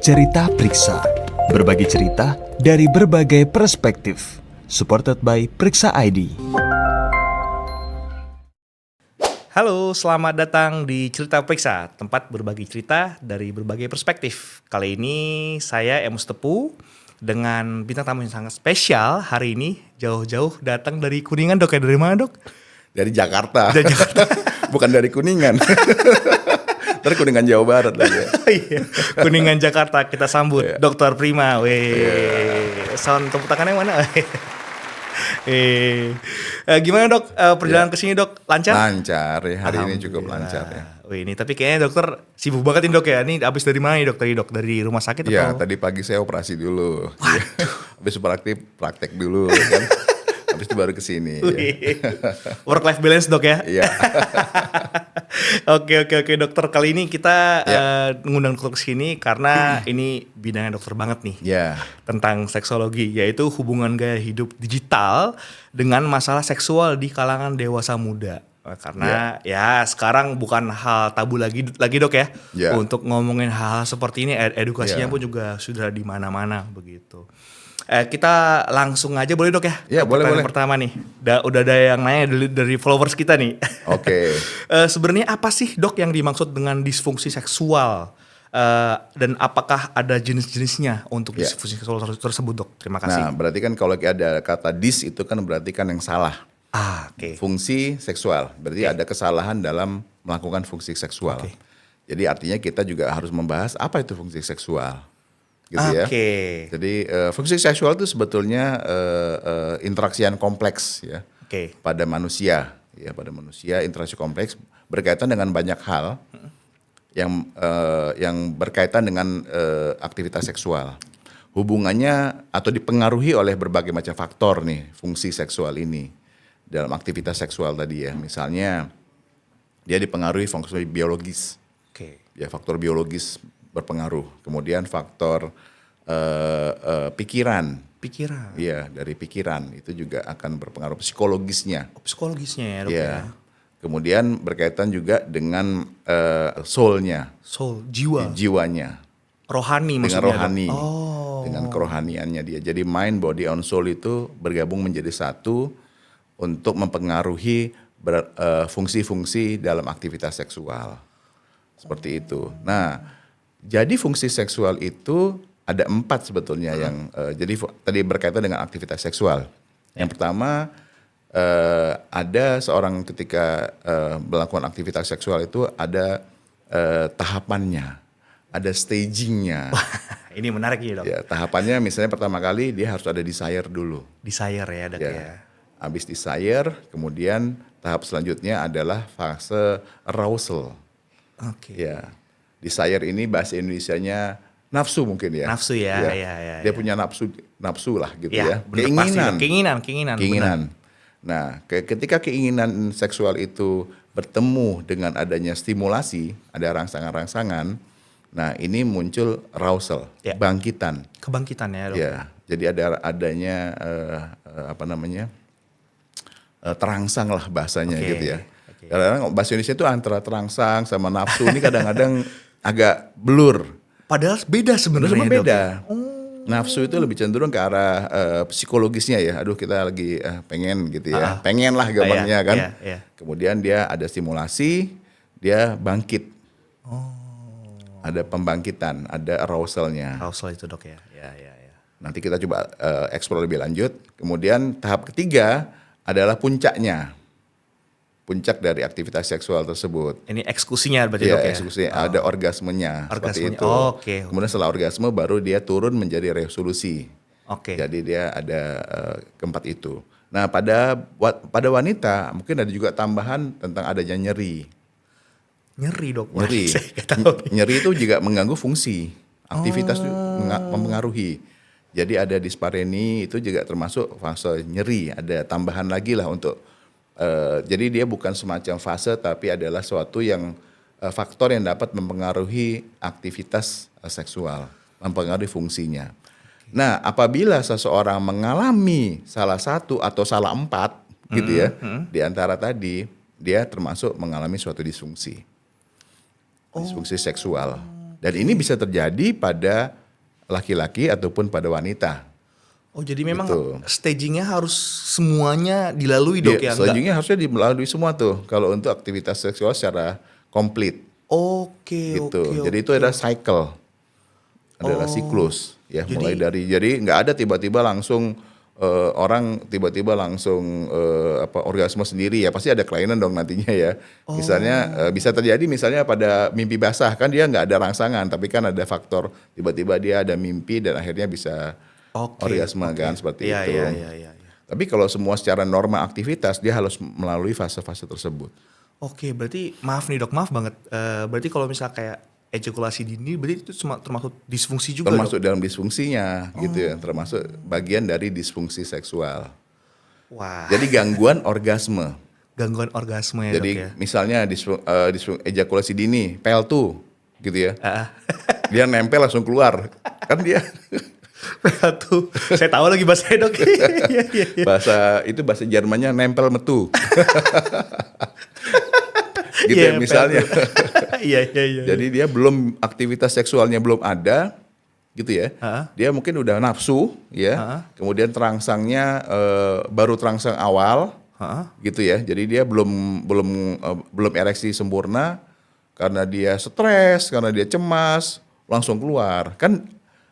Cerita Priksa. Berbagi cerita dari berbagai perspektif. Supported by Priksa ID. Halo, selamat datang di Cerita Priksa, tempat berbagi cerita dari berbagai perspektif. Kali ini saya Emus Tepu dengan bintang tamu yang sangat spesial hari ini. Jauh-jauh datang dari Kuningan, Dok. Ya, dari mana, Dok? Dari Jakarta. Dari Jakarta. Bukan dari Kuningan. Ntar Kuningan Jawa Barat lagi ya. Iya, Kuningan Jakarta kita sambut Dr. Prima. Sound tepuk tangannya mana? Gimana, Dok? Perjalanan ke sini, Dok? Lancar? Lancar ya, hari ini cukup lancar ya. Ini tapi kayaknya dokter sibuk banget nih, Dok, ya. Ini abis dari mana nih, Dok? Tadi, Dok, dari rumah sakit Iya, atau? tadi pagi saya operasi dulu. Habis praktek dulu kan. Habis itu baru ke sini. Work life balance, Dok, ya. Iya. Oke, dokter. Kali ini kita ngundang dokter ke sini karena ini bidangnya dokter banget nih. Iya. Tentang seksologi, yaitu hubungan gaya hidup digital dengan masalah seksual di kalangan dewasa muda. Karena ya sekarang bukan hal tabu lagi, Dok, ya. Untuk ngomongin hal seperti ini, edukasinya pun juga sudah di mana-mana begitu. Kita langsung aja boleh, Dok, ya? Iya, boleh. Pertama nih, udah ada yang nanya dari followers kita nih. Oke. Sebenarnya apa sih, Dok, yang dimaksud dengan disfungsi seksual? Dan apakah ada jenis-jenisnya untuk disfungsi seksual tersebut, Dok? Terima kasih. Nah, berarti kan kalau ada kata dis itu kan berarti kan yang salah. Fungsi seksual, berarti ada kesalahan dalam melakukan fungsi seksual. Jadi artinya kita juga harus membahas apa itu fungsi seksual. Gitu ya. Jadi fungsi seksual itu sebetulnya interaksi yang kompleks ya pada manusia. Ya, pada manusia interaksi kompleks berkaitan dengan banyak hal yang berkaitan dengan aktivitas seksual. Hubungannya atau dipengaruhi oleh berbagai macam faktor nih fungsi seksual ini dalam aktivitas seksual tadi ya. Misalnya dia dipengaruhi fungsi biologis. Ya, faktor biologis berpengaruh. Kemudian faktor pikiran. Iya, dari pikiran itu juga akan berpengaruh psikologisnya. Psikologisnya ya, Dok, ya. Kemudian berkaitan juga dengan soul-nya. Jiwanya. Rohani maksudnya. Dengan rohani. Dengan kerohaniannya dia. Jadi mind, body, and soul itu bergabung menjadi satu untuk mempengaruhi fungsi-fungsi dalam aktivitas seksual. Seperti itu. Nah, jadi fungsi seksual itu ada 4 sebetulnya yang jadi tadi berkaitan dengan aktivitas seksual. Yang pertama ada seorang ketika melakukan aktivitas seksual itu ada tahapannya, ada stagingnya. Ini menarik ya, Dok. Ya, tahapannya misalnya pertama kali dia harus ada desire dulu. Desire ya, Dok, ya. Habis desire, kemudian tahap selanjutnya adalah fase arousal. Ya, desire ini bahasa Indonesianya nafsu mungkin ya. Nafsu ya. Dia punya nafsu lah gitu ya. Keinginan. Nah, ketika keinginan seksual itu bertemu dengan adanya stimulasi, ada rangsangan-rangsangan. Nah, ini muncul arousal, kebangkitan ya, Dok. Ya, jadi adanya terangsang lah bahasanya gitu ya. Kadang-kadang bahasa Indonesia itu antara terangsang sama nafsu ini kadang-kadang agak blur. Padahal beda sebenarnya. Beda. Nafsu itu lebih cenderung ke arah psikologisnya ya. Aduh, kita lagi pengen gitu ya. Pengen lah gampangnya kan. Kemudian dia ada stimulasi, dia bangkit. Ada pembangkitan, ada arousalnya. Arousal itu, Dok, ya. Nanti kita coba eksplor lebih lanjut. Kemudian tahap ketiga adalah puncaknya. Puncak dari aktivitas seksual tersebut. Ini eksekusinya berarti, Dok, ya? Eksekusi, ada orgasmenya. Seperti itu. Kemudian setelah orgasme baru dia turun menjadi resolusi. Jadi dia ada keempat itu. Nah, pada wanita mungkin ada juga tambahan tentang adanya nyeri. Nyeri, Dok? Nyeri itu juga mengganggu fungsi. Aktivitas itu mempengaruhi. Jadi ada dispareni itu juga termasuk fase nyeri. Ada tambahan lagi lah untuk jadi dia bukan semacam fase tapi adalah suatu yang faktor yang dapat mempengaruhi aktivitas seksual, mempengaruhi fungsinya. Nah, apabila seseorang mengalami salah satu atau salah 4 gitu ya, di antara tadi dia termasuk mengalami suatu disfungsi. Disfungsi seksual. Dan ini bisa terjadi pada laki-laki ataupun pada wanita. Oh jadi memang Gitu. stagingnya harus semuanya dilalui dok ya? Selanjutnya harusnya dilalui semua tuh kalau untuk aktivitas seksual secara komplit Oke, gitu. oke, Jadi oke. itu ada cycle, adalah siklus ya. Mulai dari jadi nggak ada tiba-tiba langsung orang tiba-tiba langsung orgasme sendiri ya, pasti ada kelainan dong nantinya ya. Misalnya bisa terjadi misalnya pada mimpi basah kan dia nggak ada rangsangan, tapi kan ada faktor tiba-tiba dia ada mimpi dan akhirnya bisa Oke, orgasme oke. kan seperti Iya, itu. iya, iya, iya, iya. Tapi kalau semua secara norma aktivitas dia harus melalui fase-fase tersebut. Oke, berarti maaf nih dok, maaf banget. Berarti kalau misal kayak ejakulasi dini, berarti itu termasuk disfungsi juga Termasuk dok? dalam disfungsinya gitu ya, termasuk bagian dari disfungsi seksual. Wah, Jadi gangguan orgasme. gangguan orgasme ya Jadi dok ya? misalnya ejakulasi dini, PL2 gitu ya. Ah, Dia nempel langsung keluar. Kan dia tuh, saya tahu lagi bahasanya dok. Iya, iya, iya. bahasa Jermannya nempel metu. Gitu Iya, ya misalnya. Iya, iya, iya. Jadi dia belum aktivitas seksualnya belum ada gitu ya. Dia mungkin udah nafsu ya. Kemudian terangsangnya baru terangsang awal. Gitu ya. Jadi dia belum ereksi sempurna karena dia stres, karena dia cemas, langsung keluar. Kan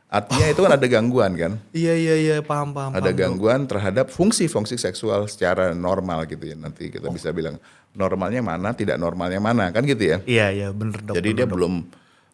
artinya itu kan ada gangguan kan? Iya, iya, iya, paham, paham. Ada paham, Dok. gangguan terhadap fungsi-fungsi seksual secara normal gitu ya. Nanti kita bisa bilang normalnya mana, tidak normalnya mana kan gitu ya. Iya, iya, bener dok. Jadi bener, dia dok. belum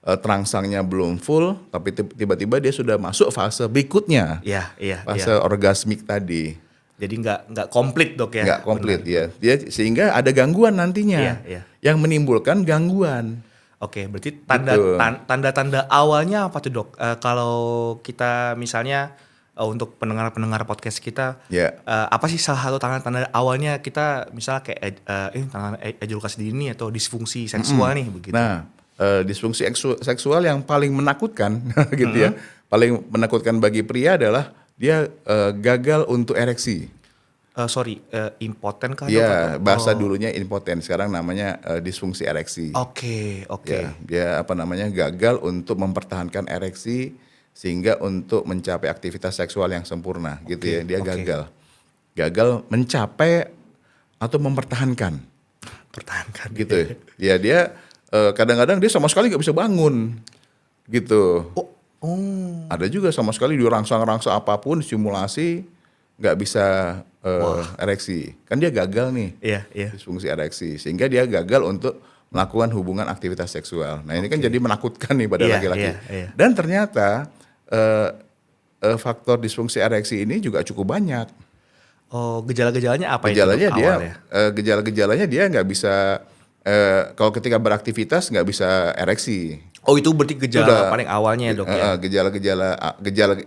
terangsangnya belum full, tapi tiba-tiba dia sudah masuk fase berikutnya, Iya, iya, fase iya. orgasmik tadi, Jadi nggak komplit dok ya? nggak komplit ya. Dia sehingga ada gangguan nantinya, Iya, iya. yang menimbulkan gangguan. Oke, berarti Gitu. tanda-tanda awalnya apa tuh dok? Kalau kita misalnya untuk pendengar-pendengar podcast kita, Ya. apa sih salah satu tanda-tanda awalnya kita misalnya kayak tanda ejakulasi dini atau disfungsi seksual nih begitu? Nah, disfungsi seksual yang paling menakutkan, gitu ya, paling menakutkan bagi pria adalah dia gagal untuk ereksi. Impoten kah dok? Ya, Atau- bahasa dulunya impoten, sekarang namanya disfungsi ereksi. Oke, oke. Ya, dia gagal untuk mempertahankan ereksi sehingga untuk mencapai aktivitas seksual yang sempurna gitu ya. Dia oke. gagal mencapai atau mempertahankan Pertahankan. gitu. Ya dia kadang-kadang dia sama sekali nggak bisa bangun gitu. Oh, Ada juga sama sekali dirangsang-rangsang apapun simulasi nggak bisa ereksi. Kan dia gagal nih. iya, iya. Disfungsi ereksi sehingga dia gagal untuk melakukan hubungan aktivitas seksual. Nah ini kan jadi menakutkan nih pada Iya, laki-laki. iya, iya. Dan ternyata faktor disfungsi ereksi ini juga cukup banyak. Oh, gejala-gejalanya apa Gejalanya itu dok, dia awalnya? gejala-gejalanya dia nggak bisa kalau ketika beraktivitas nggak bisa ereksi. Oh, itu berarti gejala Sudah. paling awalnya dok ya? Gejala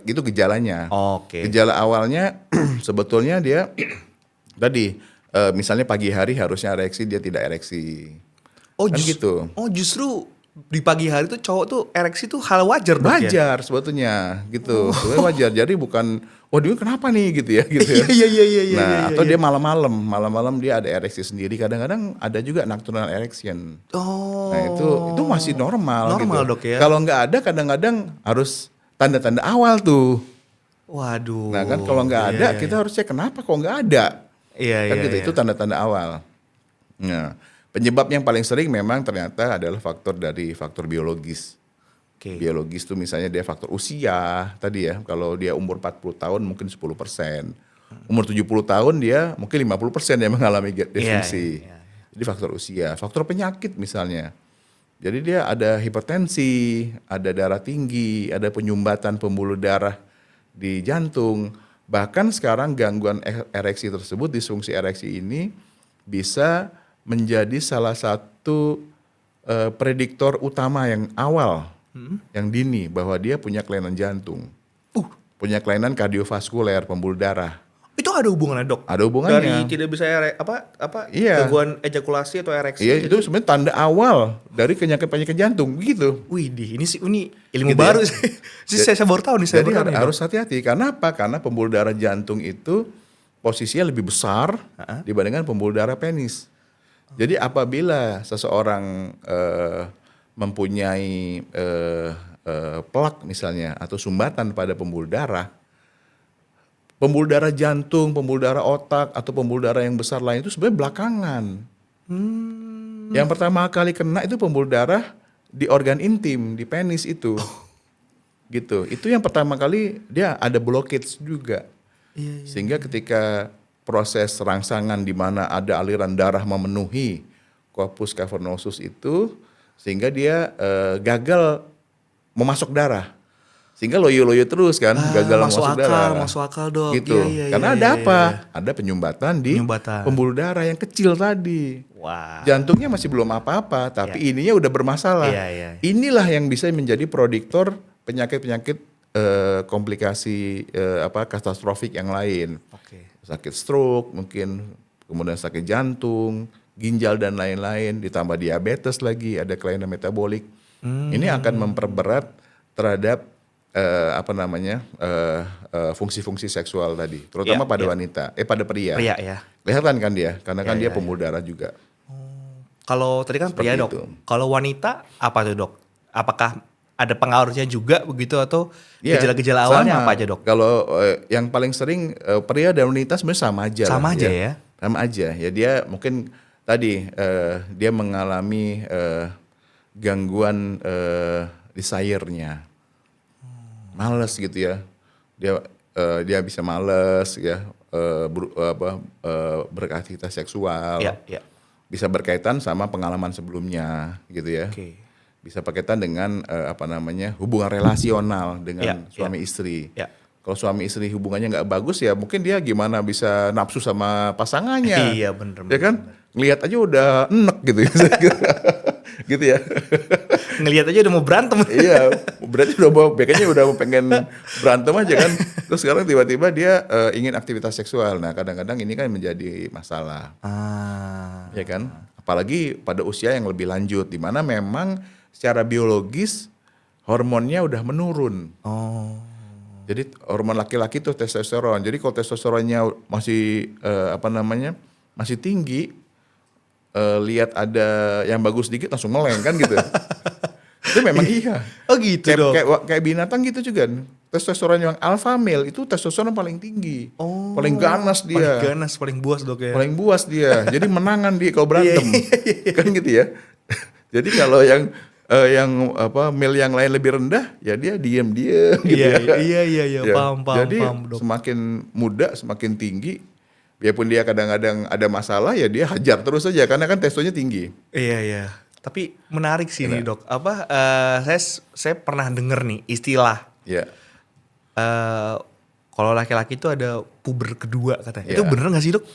itu gejalanya. Oke. Gejala awalnya sebetulnya dia tadi misalnya pagi hari harusnya ereksi dia tidak ereksi. Oh, Kan gitu. Oh, justru di pagi hari tuh cowok tuh ereksi tuh hal wajar dok ya? Wajar sebetulnya gitu. Sebenarnya wajar. Jadi bukan dia kenapa nih gitu ya gitu ya. Iya, iya, iya, iya. Nah, iya, atau iya. dia malam-malam dia ada ereksi sendiri. Kadang-kadang ada juga nocturnal erection. Oh. Nah, itu masih normal Normal, gitu. Dok, ya? Kalau nggak ada kadang-kadang harus tanda-tanda awal tuh. Waduh. Nah, kan kalau nggak ada Iya, iya, kita harus cek kenapa kok nggak ada. Iya, Kan iya, gitu, iya. itu tanda-tanda awal. Nah, penyebab yang paling sering memang ternyata adalah faktor biologis. Oke. Biologis itu misalnya dia faktor usia tadi ya. Kalau dia umur 40 tahun mungkin 10%. Umur 70 tahun dia mungkin 50% yang mengalami disfungsi. iya, iya. Jadi faktor usia, faktor penyakit misalnya. Jadi dia ada hipertensi, ada darah tinggi, ada penyumbatan pembuluh darah di jantung. Bahkan sekarang gangguan ereksi tersebut, disfungsi ereksi ini bisa menjadi salah satu prediktor utama yang awal, yang dini bahwa dia punya kelainan jantung, punya kelainan kardiovaskuler, pembuluh darah. Itu ada hubungannya dok? Ada hubungannya. Dari tidak bisa Iya. gangguan ejakulasi atau ereksi? Iya, itu sebenarnya tanda awal dari penyakit jantung, begitu. Widih, ini ilmu Gitu baru ya. sih. Saya baru tahu nih. Saya Jadi baru tahu nih, Dok. harus hati-hati. Karena apa? Karena pembuluh darah jantung itu posisinya lebih besar dibandingkan pembuluh darah penis. Jadi apabila seseorang mempunyai plak misalnya atau sumbatan pada pembuluh darah jantung, pembuluh darah otak atau pembuluh darah yang besar lain itu sebenarnya belakangan. Yang pertama kali kena itu pembuluh darah di organ intim, di penis itu. Gitu. Itu yang pertama kali dia ada blockage juga. Sehingga ketika proses rangsangan di mana ada aliran darah memenuhi corpus cavernosus itu, sehingga dia gagal memasok darah. Sehingga loyo-loyo terus kan, gagal memasok darah. Masuk akal dok. Gitu. Karena ada apa? Ada penyumbatan di pembuluh darah yang kecil tadi. Wah. Jantungnya masih belum apa-apa, tapi ininya udah bermasalah. Inilah yang bisa menjadi prediktor penyakit-penyakit komplikasi katastrofik yang lain. Sakit stroke mungkin, kemudian sakit jantung, ginjal dan lain-lain, ditambah diabetes lagi, ada kelainan metabolik. Ini akan memperberat terhadap fungsi-fungsi seksual tadi, terutama pada wanita, pada pria. Pria ya. Kelihatan kan dia, karena kan dia pembuluh darah juga. Kalau tadi kan pria Seperti dok. itu. Kalau wanita apa tuh dok? Apakah ada pengaruhnya juga begitu atau gejala-gejala awalnya sama. apa aja dok? Kalau yang paling sering pria dan wanita sebenarnya sama aja. Sama aja ya? Sama aja. Ya dia mungkin tadi dia mengalami gangguan desire-nya. Males gitu ya. Dia bisa males ya beraktivitas seksual. Ya. Bisa berkaitan sama pengalaman sebelumnya gitu ya. Bisa berkaitan dengan hubungan relasional dengan suami istri. Kalau suami istri hubungannya nggak bagus ya mungkin dia gimana bisa nafsu sama pasangannya. Iya bener. Ya kan? Ngelihat aja udah enek gitu ya. Gitu ya. Ngelihat aja udah mau berantem. Iya, berarti udah pengen berantem aja kan. Terus sekarang tiba-tiba dia ingin aktivitas seksual. Nah, kadang-kadang ini kan menjadi masalah. Ya kan? Apalagi pada usia yang lebih lanjut di mana memang secara biologis hormonnya udah menurun. Jadi hormon laki-laki itu testosteron. Jadi kalau testosteronnya masih masih tinggi, lihat ada yang bagus dikit langsung meleng kan gitu. Itu memang iya. Oh gitu dok. Kayak binatang gitu juga. Testosteron yang alpha male itu testosteron paling tinggi. Paling ganas dia. Paling ganas, paling buas dok ya. Paling buas dia. Jadi menangan dia kalau berantem. Kan gitu ya. Jadi kalau yang male yang lain lebih rendah, ya dia diam-diam gitu ya. Iya. Paham Jadi dok. semakin muda, semakin tinggi, biarpun dia kadang-kadang ada masalah, ya dia hajar terus saja karena kan testosteronnya tinggi. Iya. Tapi menarik sih nih dok. Saya pernah denger nih istilah. Ya. Kalau laki-laki itu ada puber kedua katanya. Itu bener nggak sih dok?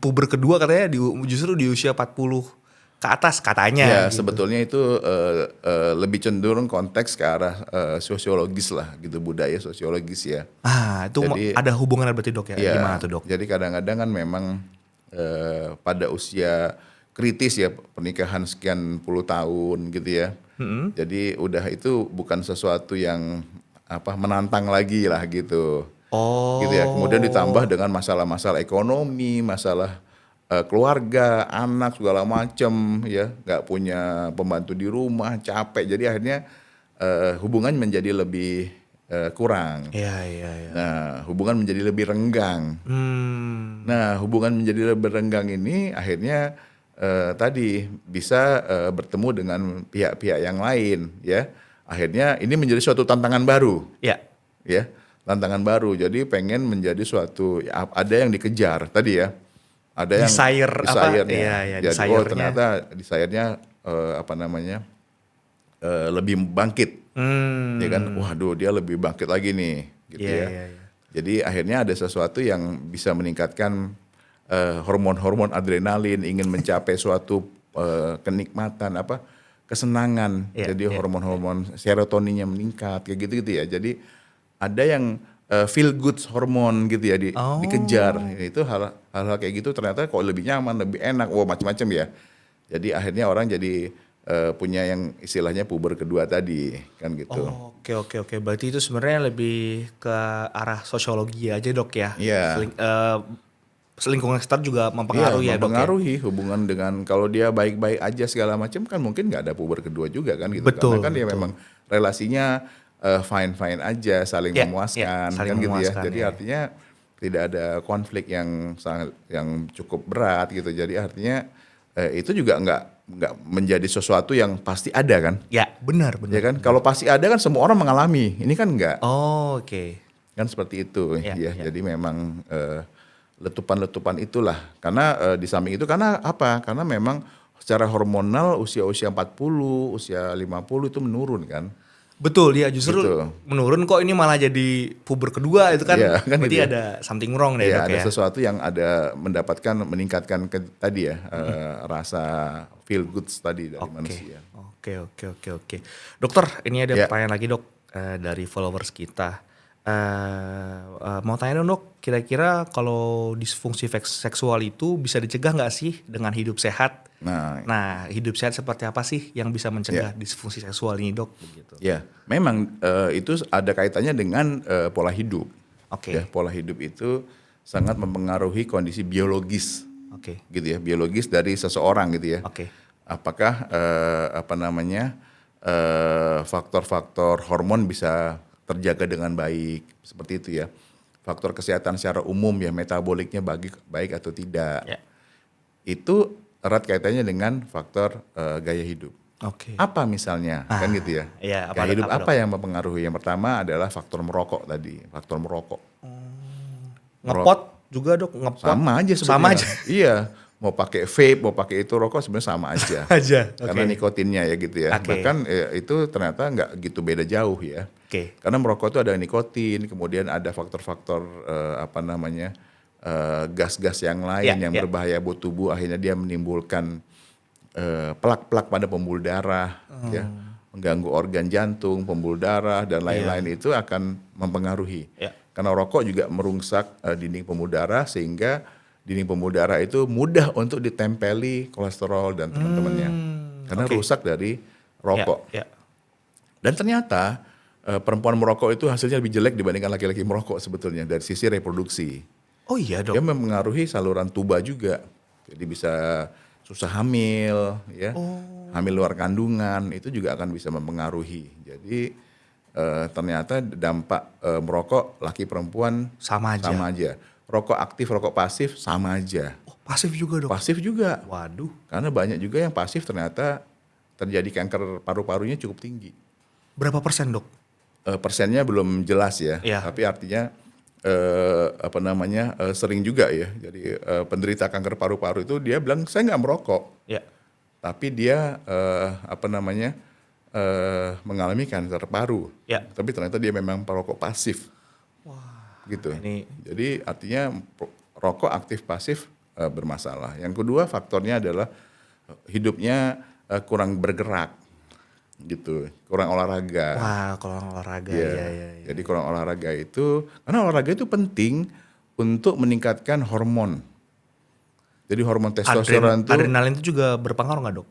Puber kedua katanya justru di usia 40 ke atas katanya. Ya, gitu. sebetulnya itu lebih cenderung konteks ke arah sosiologis lah gitu, budaya sosiologis ya. Itu Jadi, ada hubungannya berarti dok ya? Ya, gimana tuh dok? Jadi kadang-kadang kan memang pada usia kritis ya, pernikahan sekian puluh tahun gitu ya. Jadi udah itu bukan sesuatu yang menantang lagi lah gitu. Gitu ya. Kemudian ditambah dengan masalah-masalah ekonomi, masalah keluarga, anak segala macam ya, nggak punya pembantu di rumah, capek. Jadi akhirnya hubungan menjadi lebih kurang. Iya. Nah, hubungan menjadi lebih renggang. Nah, hubungan menjadi lebih renggang ini akhirnya tadi bisa bertemu dengan pihak-pihak yang lain ya. Akhirnya ini menjadi suatu tantangan baru. Iya. Ya, tantangan baru. Jadi pengen menjadi suatu ada yang dikejar tadi ya. Ada yang desire-nya. Jadi ternyata desire-nya lebih bangkit. Ya kan, waduh dia lebih bangkit lagi nih gitu ya. Jadi akhirnya ada sesuatu yang bisa meningkatkan hormon-hormon adrenalin, ingin mencapai suatu kenikmatan kesenangan. Jadi hormon-hormon serotoninnya meningkat kayak gitu-gitu ya. Jadi ada yang feel good hormon gitu ya dikejar. Itu hal-hal kayak gitu ternyata kok lebih nyaman, lebih enak, macam-macam ya. Jadi akhirnya orang jadi punya yang istilahnya puber kedua tadi kan gitu. Oke. Berarti itu sebenarnya lebih ke arah sosiologi aja dok ya. Iya. lingkungan sekitar juga mempengaruhi ya dok ya? mempengaruhi hubungan dengan kalau dia baik-baik aja segala macam kan mungkin nggak ada puber kedua juga kan gitu. Betul, Karena kan dia memang relasinya fine-fine aja, saling Ya, memuaskan saling kan gitu ya. memuaskan, Jadi ya. artinya tidak ada konflik yang cukup berat gitu. Jadi artinya itu juga nggak menjadi sesuatu yang pasti ada kan. Ya benar. Ya kan, kalau pasti ada kan semua orang mengalami. Ini kan enggak. Oh, oke. Kan seperti itu Ya, ya. ya. Jadi memang letupan-letupan itulah. Karena di samping itu karena apa? Karena memang secara hormonal usia-usia 40, usia 50 itu menurun kan. Betul ya, justru Gitu. menurun kok ini malah jadi puber kedua itu kan, Iya, kan berarti gitu ya. ada something wrong deh Ya, dok ada ya. sesuatu yang ada meningkatkan tadi ya rasa feel good tadi dari manusia. Oke. Dokter, ini ada Ya. pertanyaan lagi dok dari followers kita. Mau tanya dong dok, kira-kira kalau disfungsi seksual itu bisa dicegah nggak sih dengan hidup sehat? Nah, hidup sehat seperti apa sih yang bisa mencegah disfungsi seksual ini dok? Begitu. Ya, memang itu ada kaitannya dengan pola hidup. Oke. Ya, pola hidup itu sangat mempengaruhi kondisi biologis, Oke. gitu ya, biologis dari seseorang gitu ya. Oke. Apakah faktor-faktor hormon bisa terjaga dengan baik, seperti itu ya. Faktor kesehatan secara umum ya, metaboliknya baik atau tidak. Ya. Itu erat kaitannya dengan faktor gaya hidup. Oke. Apa misalnya, kan gitu ya. Iya, Gaya hidup apa, apa yang mempengaruhi? Yang pertama adalah faktor merokok tadi, faktor merokok. Ngepot juga dok, ngepot. Sama aja sebetulnya. Sama aja. Iya, mau pakai vape, mau pakai itu rokok sebenarnya sama aja. Aja. Karena nikotinnya ya gitu ya. Oke. Bahkan itu ternyata nggak gitu beda jauh ya. Oke. Karena merokok itu ada nikotin, kemudian ada faktor-faktor gas-gas yang lain yang berbahaya buat tubuh, akhirnya dia menimbulkan plak-plak pada pembuluh darah, ya, mengganggu organ jantung, pembuluh darah dan lain-lain itu akan mempengaruhi. Ya. Karena rokok juga merungsak dinding pembuluh darah sehingga dinding pembuluh darah itu mudah untuk ditempeli kolesterol dan teman-temannya, karena rusak dari rokok. Ya. Dan ternyata perempuan merokok itu hasilnya lebih jelek dibandingkan laki-laki merokok sebetulnya dari sisi reproduksi. Oh iya dok. Dia mempengaruhi saluran tuba juga, jadi bisa susah hamil, ya, hamil luar kandungan itu juga akan bisa mempengaruhi. Jadi ternyata dampak merokok laki perempuan Sama aja. Rokok aktif, rokok pasif sama aja. Oh, pasif juga dok. Pasif juga, Waduh. karena banyak juga yang pasif ternyata terjadi kanker paru-parunya cukup tinggi. Berapa persen dok? Persennya belum jelas ya, Iya. tapi artinya sering juga ya. Jadi penderita kanker paru-paru itu dia bilang saya nggak merokok, Ya. tapi dia mengalami kanker paru. Ya. Tapi ternyata dia memang perokok pasif. Gitu. Ini Jadi artinya rokok aktif pasif bermasalah. Yang kedua faktornya adalah hidupnya kurang bergerak, gitu, kurang olahraga. wah kalau olahraga Iya. ya. Jadi kurang olahraga itu, karena olahraga itu penting untuk meningkatkan hormon. Jadi hormon testosteron itu, Adrenalin itu juga berpengaruh nggak dok?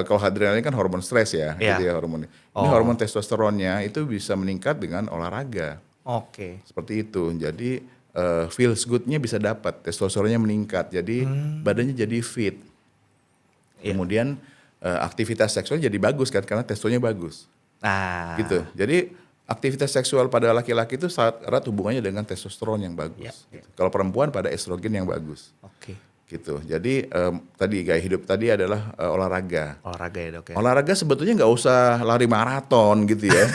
kalau adrenalin kan hormon stres ya, Iya. gitu ya hormon. Ini hormon testosteronnya itu bisa meningkat dengan olahraga. Oke. Seperti itu. Jadi feels good-nya bisa dapat, testosteronnya meningkat. Jadi badannya jadi fit. Iya. Kemudian aktivitas seksual jadi bagus kan karena testosteronnya bagus. Nah. Gitu. Jadi aktivitas seksual pada laki-laki itu sangat erat hubungannya dengan testosteron yang bagus. Ya, Gitu. Kalau perempuan pada estrogen yang bagus. Oke. Gitu. Jadi tadi gaya hidup tadi adalah olahraga. Olahraga ya dok ya. Olahraga sebetulnya nggak usah lari maraton gitu ya.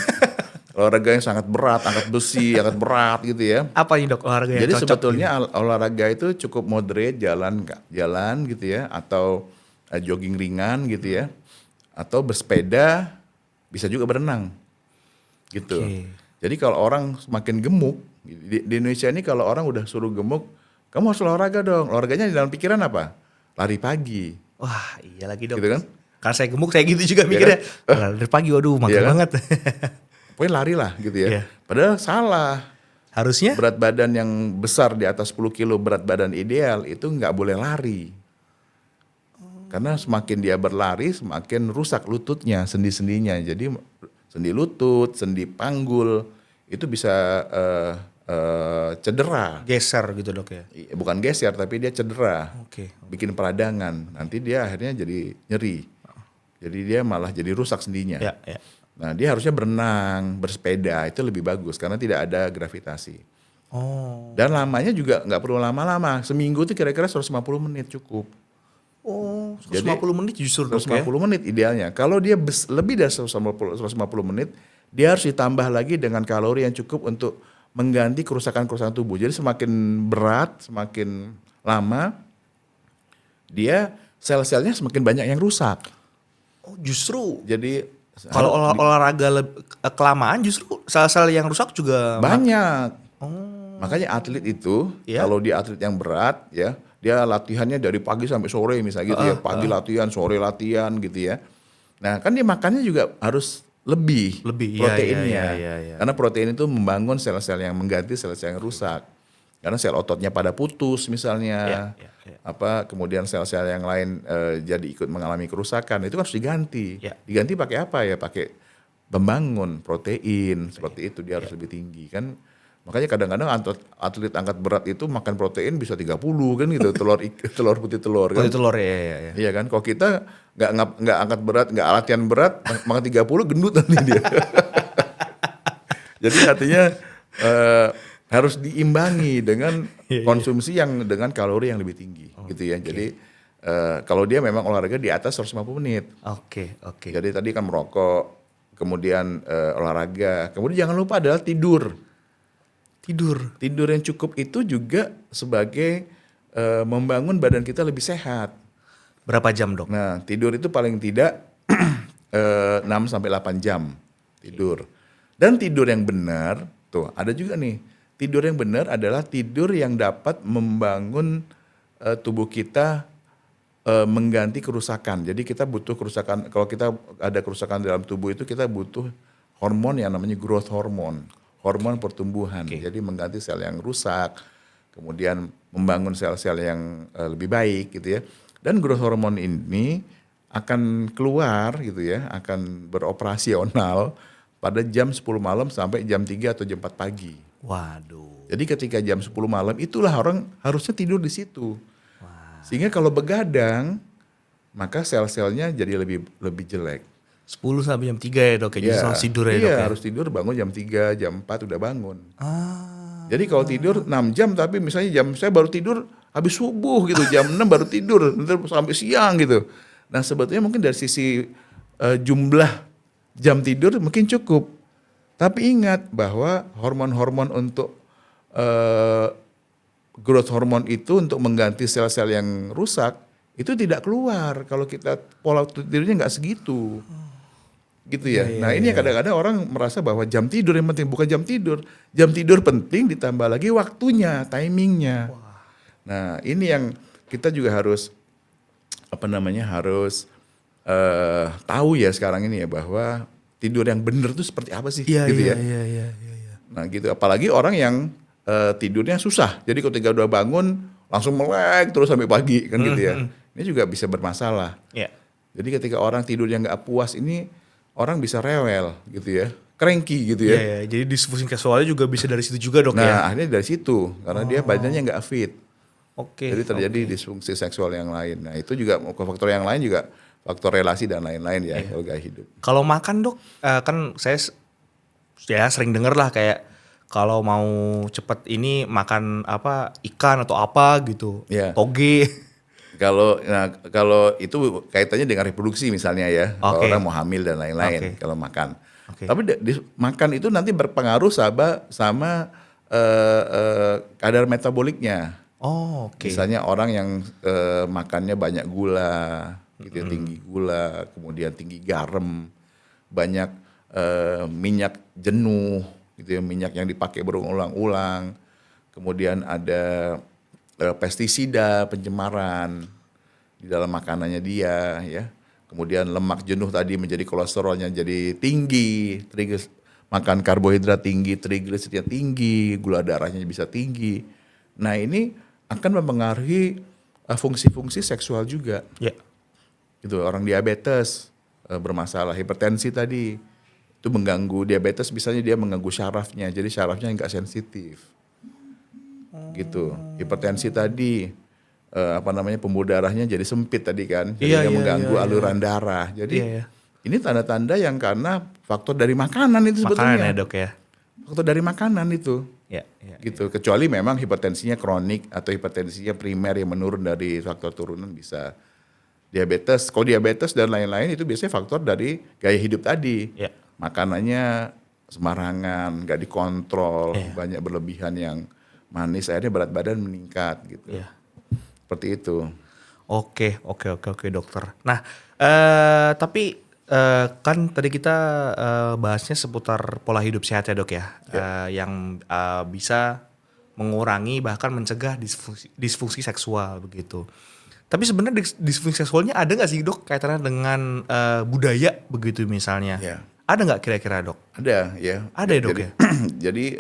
Olahraga yang sangat berat, angkat besi, angkat berat gitu ya. Apa nih dok olahraga yang Jadi cocok? sebetulnya olahraga itu cukup moderate, jalan gitu ya, atau jogging ringan gitu ya, atau bersepeda, bisa juga berenang, gitu. Oke. Jadi kalau orang semakin gemuk di Indonesia ini kalau orang udah suruh gemuk, kamu harus olahraga dong. Olahraganya di dalam pikiran apa? Lari pagi, Wah iya lagi dok. gitu kan? Karena saya gemuk saya gitu juga mikirnya. Dari pagi waduh mager Iya kan? banget. Pokoknya lari lah gitu ya. Iya. Padahal salah. Harusnya? Berat badan yang besar di atas 10 kilo berat badan ideal itu nggak boleh lari. Karena semakin dia berlari semakin rusak lututnya, sendi-sendinya. Jadi sendi lutut, sendi panggul itu bisa cedera. Geser gitu dok ya. Bukan geser tapi dia cedera. Oke. Bikin peradangan. Nanti dia akhirnya jadi nyeri. Jadi dia malah jadi rusak sendinya. Ya, ya. Nah dia harusnya berenang, bersepeda itu lebih bagus karena tidak ada gravitasi. Oh. Dan lamanya juga nggak perlu lama-lama. Seminggu itu kira-kira 150 menit cukup. Oh, 150 Jadi, menit justru dok 150 ya. menit idealnya. Kalau dia lebih dari 150 menit, dia harus ditambah lagi dengan kalori yang cukup untuk mengganti kerusakan-kerusakan tubuh. Jadi semakin berat, semakin lama, dia sel-selnya semakin banyak yang rusak. Oh, justru Jadi kalau olahraga kelamaan justru sel-sel yang rusak juga banyak. Oh. Makanya atlet itu, Iya. kalau dia atlet yang berat ya, dia latihannya dari pagi sampai sore misalnya gitu ya. Pagi latihan, sore latihan gitu ya. Nah kan dia makannya juga harus lebih Lebih, iya, proteinnya. iya. Karena protein itu membangun sel-sel yang mengganti sel-sel yang rusak. Karena sel ototnya pada putus misalnya. Iya. Kemudian sel-sel yang lain jadi ikut mengalami kerusakan, itu harus diganti. Iya. Diganti pakai apa ya? Pakai pembangun protein, seperti itu dia harus lebih tinggi kan. Makanya kadang-kadang atlet angkat berat itu makan protein bisa 30 kan gitu, telur putih telur kan. Putih telur ya. Iya kan, kalau kita nggak angkat berat, nggak latihan berat, makan 30 gendut nanti dia. Jadi artinya harus diimbangi dengan konsumsi yang dengan kalori yang lebih tinggi gitu ya. Jadi kalau dia memang olahraga di atas 150 menit. Oke. Jadi tadi kan merokok, kemudian olahraga, kemudian jangan lupa adalah tidur. Tidur yang cukup itu juga sebagai membangun badan kita lebih sehat. Berapa jam dok? Nah, tidur itu paling tidak 6 sampai 8 jam tidur. Dan tidur yang benar, tuh ada juga nih. Tidur yang benar adalah tidur yang dapat membangun tubuh kita mengganti kerusakan. Jadi kita butuh kerusakan, kalau kita ada kerusakan dalam tubuh itu kita butuh hormon yang namanya growth hormone. Hormon pertumbuhan, jadi mengganti sel yang rusak, kemudian membangun sel-sel yang lebih baik gitu ya. Dan growth hormone ini akan keluar gitu ya, akan beroperasional pada jam 10 malam sampai jam 3 atau jam 4 pagi. Waduh. Jadi ketika jam 10 malam itulah orang harusnya tidur di situ. Sehingga kalau begadang, maka sel-selnya jadi lebih jelek. 10 sampai jam 3 ya dok, jadi harus tidur ya dok Iya, ya? harus tidur bangun jam 3, jam 4 udah bangun. Jadi kalau tidur 6 jam tapi misalnya saya baru tidur habis subuh gitu, jam 6 baru tidur, nanti sampai siang gitu. Nah sebetulnya mungkin dari sisi jumlah jam tidur mungkin cukup. Tapi ingat bahwa hormon-hormon untuk growth hormone itu untuk mengganti sel-sel yang rusak itu tidak keluar kalau kita pola tidurnya nggak segitu. Gitu ya. Nah ini kadang-kadang orang merasa bahwa jam tidur yang penting, bukan jam tidur. Jam tidur penting ditambah lagi waktunya, timingnya. Nah ini yang kita juga harus harus tahu ya sekarang ini ya bahwa tidur yang benar itu seperti apa sih? Iya. Nah gitu. Apalagi orang yang tidurnya susah. Jadi ketika udah bangun langsung melek terus sampai pagi kan gitu ya. Ini juga bisa bermasalah. Iya. Jadi ketika orang tidurnya nggak puas ini orang bisa rewel gitu ya, cranky gitu ya. Iya, jadi disfungsi seksualnya juga bisa dari situ juga dok ya? Nah akhirnya dari situ, karena dia badannya nggak fit. Oke. Jadi terjadi disfungsi seksual yang lain. Nah itu juga faktor yang lain juga faktor relasi dan lain-lain ya kalau gaya hidup. Kalau makan dok, kan saya sering denger lah kayak kalau mau cepet ini makan ikan atau apa gitu, Iya. toge. Kalau itu kaitannya dengan reproduksi misalnya ya, kalau orang mau hamil dan lain-lain kalau makan. Tapi makan itu nanti berpengaruh sama kadar metaboliknya. Oh, oke. Misalnya orang yang makannya banyak gula, gitu ya, tinggi gula, kemudian tinggi garam, banyak minyak jenuh, gitu ya, minyak yang dipakai berulang-ulang, kemudian ada pestisida, pencemaran di dalam makanannya dia, ya. Kemudian lemak jenuh tadi menjadi kolesterolnya jadi tinggi, makan karbohidrat tinggi, trigliseridnya tinggi, gula darahnya bisa tinggi. Nah ini akan mempengaruhi fungsi-fungsi seksual juga. Ya. Gitu, orang diabetes bermasalah, hipertensi tadi Itu mengganggu diabetes, misalnya dia mengganggu syarafnya, jadi syarafnya nggak sensitif. Gitu. Hipertensi tadi pembuluh darahnya jadi sempit tadi kan, jadi dia mengganggu aliran darah. Jadi ini tanda-tanda yang karena faktor dari makanan itu sebetulnya. Makanan ya dok ya. Faktor dari makanan itu. Ya, gitu. Kecuali memang hipertensinya kronik atau hipertensinya primer yang menurun dari faktor turunan bisa. Diabetes, kalau diabetes dan lain-lain itu biasanya faktor dari gaya hidup tadi. Ya. Makanannya sembarangan, nggak dikontrol, banyak berlebihan yang manis, akhirnya berat badan meningkat gitu. Ya. Seperti itu. Oke dokter. Nah, tapi kan tadi kita bahasnya seputar pola hidup sehat ya dok ya, yang bisa mengurangi bahkan mencegah disfungsi seksual begitu. Tapi sebenarnya disfungsi seksualnya ada nggak sih dok kaitannya dengan budaya begitu misalnya? Ya. Ada nggak kira-kira dok? Ada ya. Ada ya dok ya. Jadi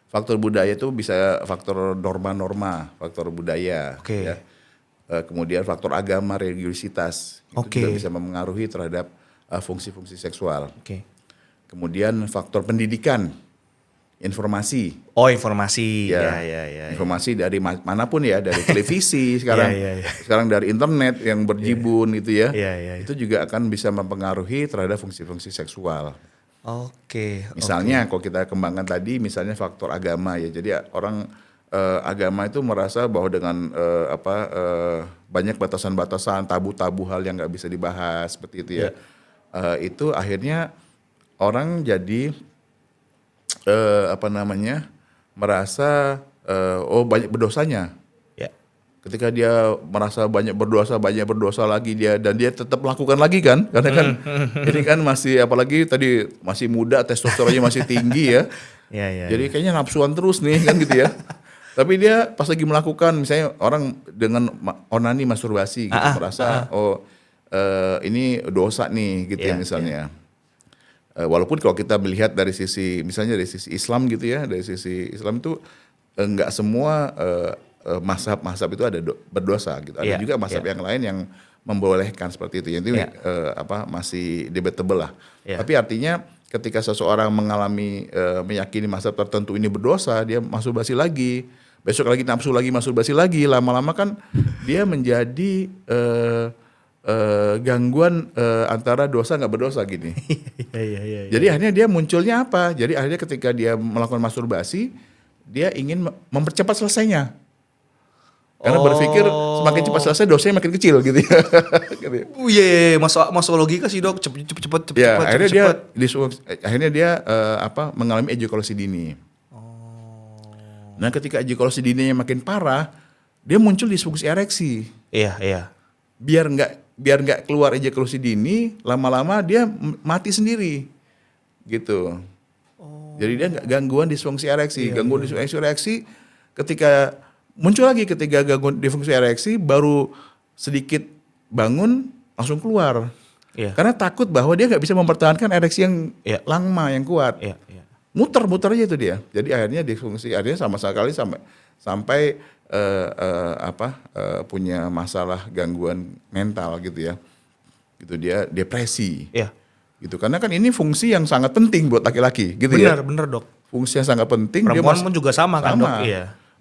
faktor budaya itu bisa faktor norma-norma, faktor budaya. Oke. Ya. Kemudian faktor agama, religiositas itu juga bisa mempengaruhi terhadap fungsi-fungsi seksual. Oke. Kemudian faktor pendidikan, informasi. Oh informasi. Ya. Informasi dari manapun ya, dari televisi sekarang, sekarang dari internet yang berjibun gitu ya. Itu juga akan bisa mempengaruhi terhadap fungsi-fungsi seksual. Oke. Misalnya kalau kita kembangkan tadi, misalnya faktor agama ya. Jadi orang agama itu merasa bahwa dengan banyak batasan-batasan, tabu-tabu hal yang nggak bisa dibahas seperti itu ya. Itu akhirnya orang jadi merasa banyak berdosanya. Ya. Ketika dia merasa banyak berdosa lagi dia tetap melakukan lagi kan, karena kan ini kan masih apalagi tadi masih muda, testosteronnya masih tinggi ya. Jadi kayaknya nafsuan terus nih kan gitu ya. Tapi dia pas lagi melakukan, misalnya orang dengan onani masturbasi gitu merasa ini dosa nih gitu ya misalnya. Walaupun kalau kita melihat dari sisi misalnya dari sisi Islam gitu ya, dari sisi Islam itu enggak semua mazhab itu ada berdosa gitu. Ada juga mazhab yang lain yang membolehkan seperti itu. Itu masih debatable lah. Tapi artinya ketika seseorang mengalami meyakini mazhab tertentu ini berdosa, dia masturbasi lagi, besok lagi nafsu lagi, masturbasi lagi, lama-lama kan dia menjadi gangguan antara dosa nggak berdosa gini. Jadi akhirnya dia munculnya apa? Jadi akhirnya ketika dia melakukan masturbasi, dia ingin mempercepat selesainya. Karena berpikir semakin cepat selesai dosanya makin kecil gitu ya. Masuk logika sih dok, cepet. Akhirnya dia mengalami ejakulasi dini. Nah ketika ejakulasi dininya makin parah, dia muncul disfungsi ereksi. Iya. Biar nggak keluar ejakulasi dini, lama-lama dia mati sendiri, gitu. Jadi dia gangguan disfungsi ereksi, gangguan disfungsi ereksi ketika muncul lagi ketika gangguan disfungsi ereksi baru sedikit bangun langsung keluar, karena takut bahwa dia nggak bisa mempertahankan ereksi yang lama yang kuat. Muter aja itu dia. Jadi akhirnya disfungsi, akhirnya sama sekali sampai punya masalah gangguan mental gitu ya. Gitu dia depresi. Gitu. Karena kan ini fungsi yang sangat penting buat laki-laki gitu ya. Benar dok. Fungsi yang sangat penting. Perempuan pun juga sama kan dok.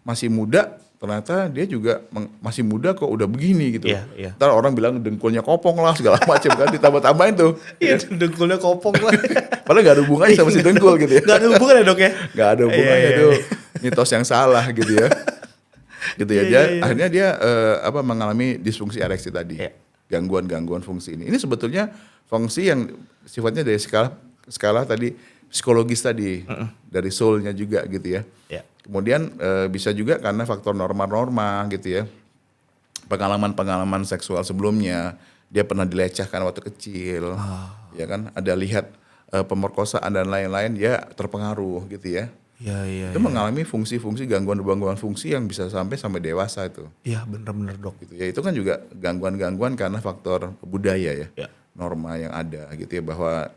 Masih muda, ternyata dia juga masih muda kok udah begini gitu. Iya. Ntar orang bilang dengkulnya kopong lah segala macam kan, ditambah-tambahin tuh. Iya dengkulnya kopong lah. Padahal gak ada hubungannya sama si dengkul gitu ya. Gak ada hubungan ya dok ya? Gak ada hubungannya tuh. Mitos yang salah gitu ya. Gitu ya. Akhirnya dia mengalami disfungsi ereksi tadi. Gangguan fungsi ini. Ini sebetulnya fungsi yang sifatnya dari skala tadi psikologis tadi, dari soul-nya juga gitu ya. Kemudian bisa juga karena faktor norma-norma gitu ya. Pengalaman-pengalaman seksual sebelumnya, dia pernah dilecehkan waktu kecil. Ya kan, ada lihat pemerkosaan dan lain-lain, dia terpengaruh gitu ya. Itu mengalami fungsi-fungsi gangguan fungsi yang bisa sampai dewasa itu. Iya benar dok. Gitu ya, itu kan juga gangguan karena faktor budaya ya. Norma yang ada gitu ya, bahwa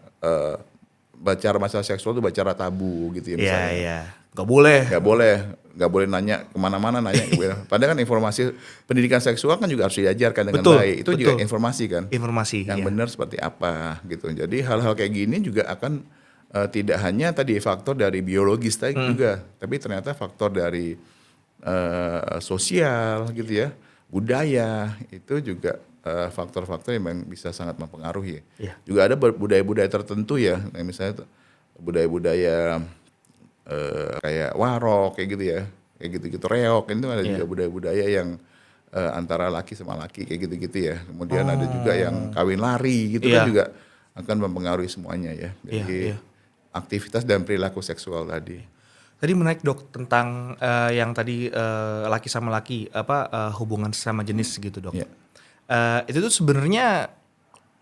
bicara masalah seksual itu bicara tabu gitu ya misalnya. Gak boleh nanya kemana-mana nanya. Padahal kan informasi pendidikan seksual kan juga harus diajarkan dengan baik. Itu juga informasi kan. Informasi. Yang benar seperti apa gitu. Jadi hal-hal kayak gini juga akan tidak hanya tadi faktor dari biologis tadi juga, tapi ternyata faktor dari sosial gitu ya, budaya itu juga faktor-faktor yang memang bisa sangat mempengaruhi. Iya. Juga ada budaya-budaya tertentu ya, misalnya budaya-budaya kayak warok kayak gitu ya, kayak gitu-gitu reok itu ada juga budaya-budaya yang antara laki sama laki kayak gitu-gitu ya. Kemudian ada juga yang kawin lari gitu kan juga akan mempengaruhi semuanya ya. Jadi aktivitas dan perilaku seksual tadi. Tadi menarik dok tentang yang tadi laki sama laki hubungan sesama jenis gitu dok. Iya. Itu tuh sebenarnya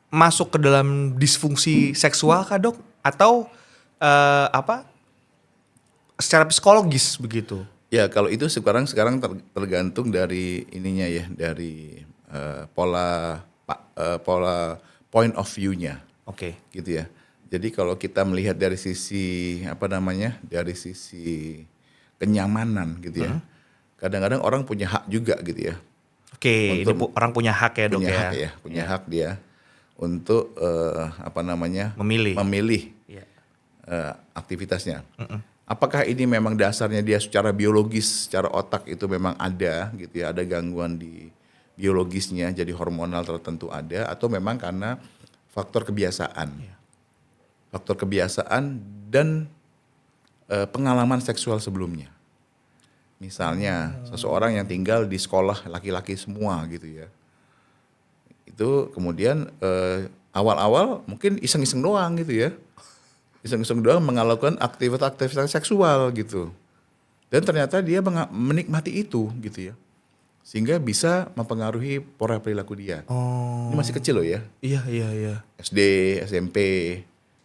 masuk ke dalam disfungsi seksual kah dok? Atau secara psikologis begitu? Ya kalau itu sekarang tergantung dari ininya ya, dari pola point of view-nya. Oke. Gitu ya. Jadi kalau kita melihat dari sisi dari sisi kenyamanan gitu ya. Kadang-kadang orang punya hak juga gitu ya. Oke, ini orang punya hak ya dok ya. Punya hak dia untuk memilih aktivitasnya. Apakah ini memang dasarnya dia secara biologis, secara otak itu memang ada gitu ya, ada gangguan di biologisnya, jadi hormonal tertentu ada, atau memang karena faktor kebiasaan. Faktor kebiasaan dan pengalaman seksual sebelumnya. Misalnya seseorang yang tinggal di sekolah laki-laki semua gitu ya. Itu kemudian awal-awal mungkin iseng-iseng doang gitu ya. Iseng-iseng doang melakukan aktivitas seksual gitu. Dan ternyata dia menikmati itu gitu ya. Sehingga bisa mempengaruhi pola perilaku dia. Oh. Ini masih kecil loh ya. Iya. SD, SMP,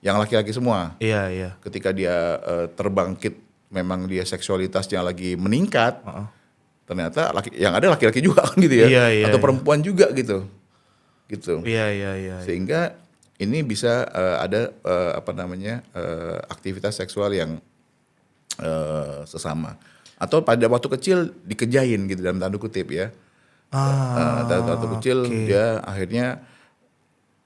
yang laki-laki semua. Iya. Ketika dia terbangkit, memang dia seksualitasnya lagi meningkat. Ternyata yang ada laki-laki juga kan gitu ya. Iya, atau perempuan juga gitu. Iya. Sehingga ini bisa ada aktivitas seksual yang sesama. Atau pada waktu kecil dikejain gitu dalam tanda kutip ya. Dalam tanda kecil dia akhirnya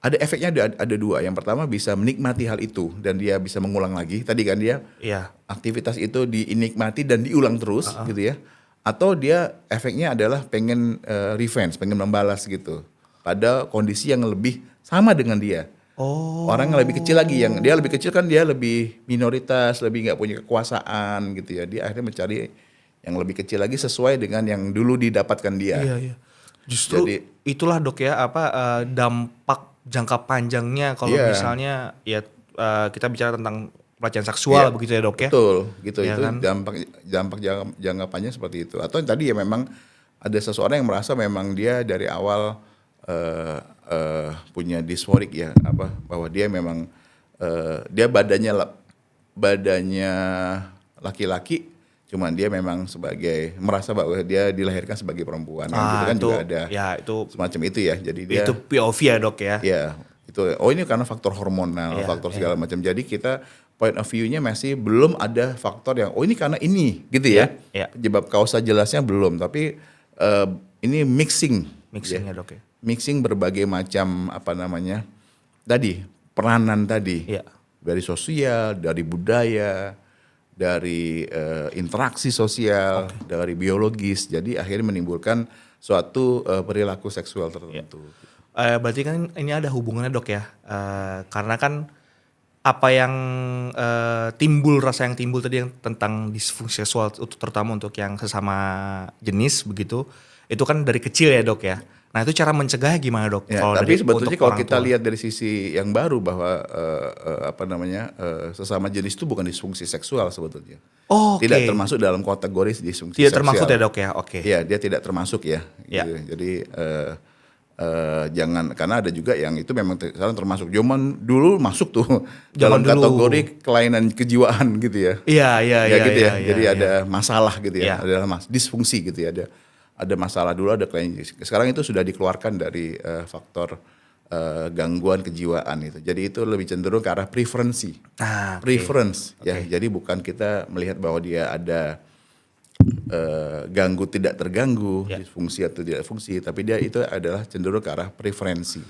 ada efeknya ada dua. Yang pertama bisa menikmati hal itu dan dia bisa mengulang lagi. Tadi kan dia aktivitas itu dinikmati dan diulang terus gitu ya. Atau dia efeknya adalah pengen revenge, pengen membalas gitu. Pada kondisi yang lebih sama dengan dia. Orang yang lebih kecil lagi, yang dia lebih kecil kan dia lebih minoritas, lebih nggak punya kekuasaan gitu ya. Dia akhirnya mencari yang lebih kecil lagi sesuai dengan yang dulu didapatkan dia. Iya. Justru itulah dok ya dampak jangka panjangnya kalau misalnya kita bicara tentang pelecehan seksual begitu ya dok ya. Betul, gitu Ya, itu kan? dampak jangka panjang seperti itu. Atau tadi ya memang ada seseorang yang merasa memang dia dari awal punya disforik ya, bahwa dia memang dia badannya laki-laki, cuman dia memang merasa bahwa dia dilahirkan sebagai perempuan, gitu kan juga ada. Ya itu Semacam itu ya. Jadi dia itu POV ya dok ya. ya itu ini karena faktor hormonal, faktor segala macam. Jadi kita point of view-nya masih belum ada faktor yang ini karena ini gitu ya. Penyebab kausa jelasnya belum, tapi ini Mixingnya dok ya. Mixing berbagai macam tadi peranan tadi dari sosial, dari budaya, dari interaksi sosial, dari biologis. Jadi akhirnya menimbulkan suatu perilaku seksual tertentu. Berarti kan ini ada hubungannya dok ya, karena kan apa yang rasa yang timbul tadi yang tentang disfungsi seksual, terutama untuk yang sesama jenis begitu, itu kan dari kecil ya dok ya. Nah itu cara mencegahnya gimana dok? Ya, tapi sebetulnya kalau kita lihat dari sisi yang baru bahwa sesama jenis itu bukan disfungsi seksual sebetulnya. Tidak termasuk dalam kategori disfungsi seksual. Tidak termasuk ya dok ya, Iya, dia tidak termasuk ya. Gitu. Jadi jangan, karena ada juga yang itu memang sekarang termasuk. Zaman dulu masuk tuh dalam kategori kelainan kejiwaan gitu ya. Iya. Gitu ya. Jadi ada masalah gitu ya, ada disfungsi gitu ya. Ada masalah dulu, ada kelainan. Sekarang itu sudah dikeluarkan dari faktor gangguan kejiwaan itu. Jadi itu lebih cenderung ke arah preferensi. Preference ya. Jadi bukan kita melihat bahwa dia ada ganggu tidak terganggu, disfungsi atau tidak fungsi, tapi dia itu adalah cenderung ke arah preferensi.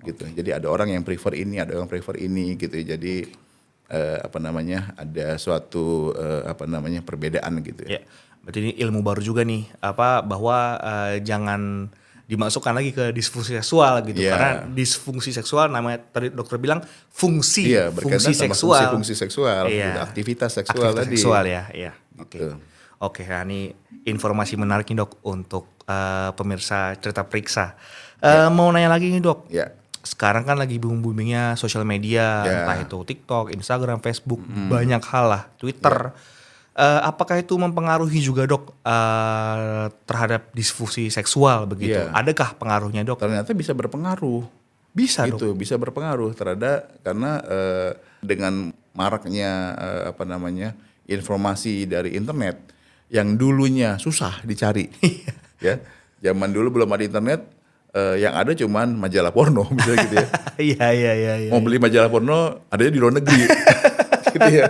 Gitu. Jadi ada orang yang prefer ini, ada orang prefer ini gitu. Jadi ada suatu perbedaan gitu ya. Ya, berarti ini ilmu baru juga nih, bahwa jangan dimasukkan lagi ke disfungsi seksual gitu, Iya. karena disfungsi seksual namanya tadi dokter bilang fungsi, Iya, berkaitan fungsi sama seksual, fungsi seksual, Iya. gitu, aktivitas seksual Aktivitas tadi. seksual ya, iya. Oke, Gitu. oke, nah ini informasi menarik nih dok untuk pemirsa cerita periksa. Mau nanya lagi nih dok. Ya. Sekarang kan lagi boomingnya sosial media, Ya. entah itu TikTok, Instagram, Facebook, banyak hal lah, Twitter. Apakah itu mempengaruhi juga dok terhadap disfungsi seksual begitu? Ya. Adakah pengaruhnya dok? Ternyata bisa berpengaruh. Bisa dok. Gitu, bisa berpengaruh karena dengan maraknya informasi dari internet yang dulunya susah dicari. Ya. Zaman dulu belum ada internet, yang ada cuman majalah porno misalnya gitu ya. Iya. Mau beli majalah porno adanya di luar negeri. Gitu ya.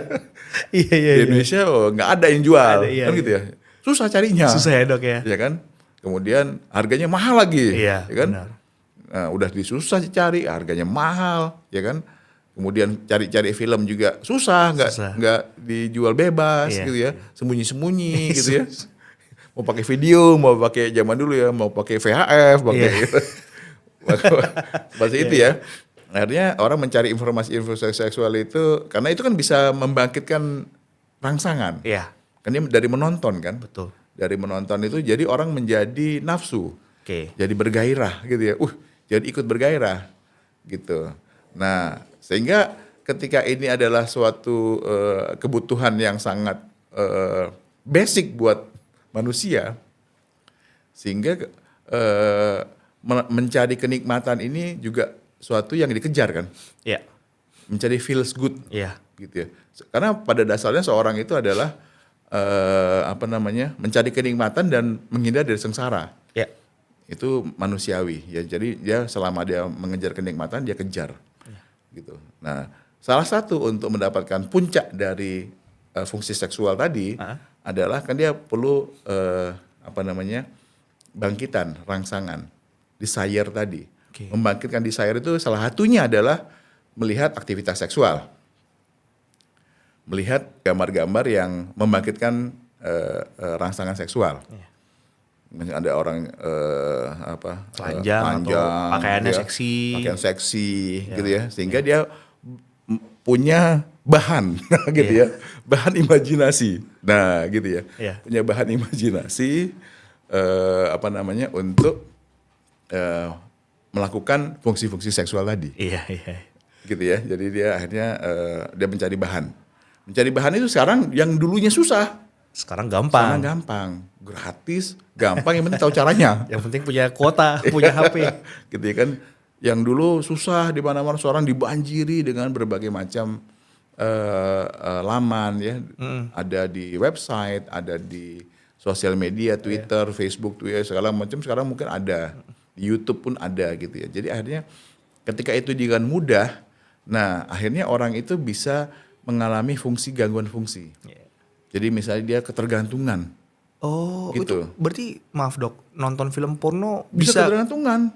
Iya. Di Indonesia nggak ada yang jual, Ada, iya, kan gitu ya. Susah carinya. Susah ya dok ya. Ya kan? Kemudian harganya mahal lagi, Iya, ya kan? benar. Nah, udah disusah cari, harganya mahal, ya kan? Kemudian cari-cari film juga susah, Susah. nggak dijual bebas Iya, gitu ya, sembunyi-sembunyi gitu ya. Mau pakai video, mau pakai zaman dulu ya, mau pakai VHF, pakai Iya. gitu. Seperti itu ya. Akhirnya orang mencari informasi seksual itu karena itu kan bisa membangkitkan rangsangan. Iya, Kan dia dari menonton kan. betul. Dari menonton itu jadi orang menjadi nafsu. Oke. Jadi bergairah gitu ya. Jadi ikut bergairah gitu. Nah, sehingga ketika ini adalah suatu kebutuhan yang sangat basic buat manusia, sehingga mencari kenikmatan ini juga suatu yang dikejar kan. Iya. Mencari feels good Iya. gitu ya. Karena pada dasarnya seorang itu adalah mencari kenikmatan dan menghindar dari sengsara. Iya. Itu manusiawi ya. Jadi dia selama dia mengejar kenikmatan dia kejar. Gitu. Nah, salah satu untuk mendapatkan puncak dari fungsi seksual tadi adalah kan dia perlu bangkitan, rangsangan, desire tadi. Oke. Membangkitkan desire itu salah satunya adalah melihat aktivitas seksual. Melihat gambar-gambar yang membangkitkan rangsangan seksual. Iya. Misalnya ada orang Telanjang atau pakaiannya seksi. pakaian seksi gitu ya, sehingga dia punya bahan gitu ya, bahan imajinasi. Nah, gitu ya. Iya. Punya bahan imajinasi untuk melakukan fungsi-fungsi seksual tadi. Iya. Gitu ya. Jadi dia akhirnya dia mencari bahan. Mencari bahan itu sekarang yang dulunya susah, Sekarang sekarang gampang. gampang, gratis, gampang, yang penting tahu caranya. Yang penting punya kuota, punya HP. Gitu ya kan. Yang dulu susah di mana-mana, seorang dibanjiri dengan berbagai macam laman ya. Ada di website, ada di sosial media, Twitter, Facebook, Twitter, segala macam sekarang mungkin ada. Di YouTube pun ada gitu ya. Jadi akhirnya ketika itu dengan mudah, nah akhirnya orang itu bisa mengalami gangguan fungsi. Jadi misalnya dia ketergantungan. Oh, Gitu. itu berarti maaf dok, nonton film porno Bisa bisa ketergantungan.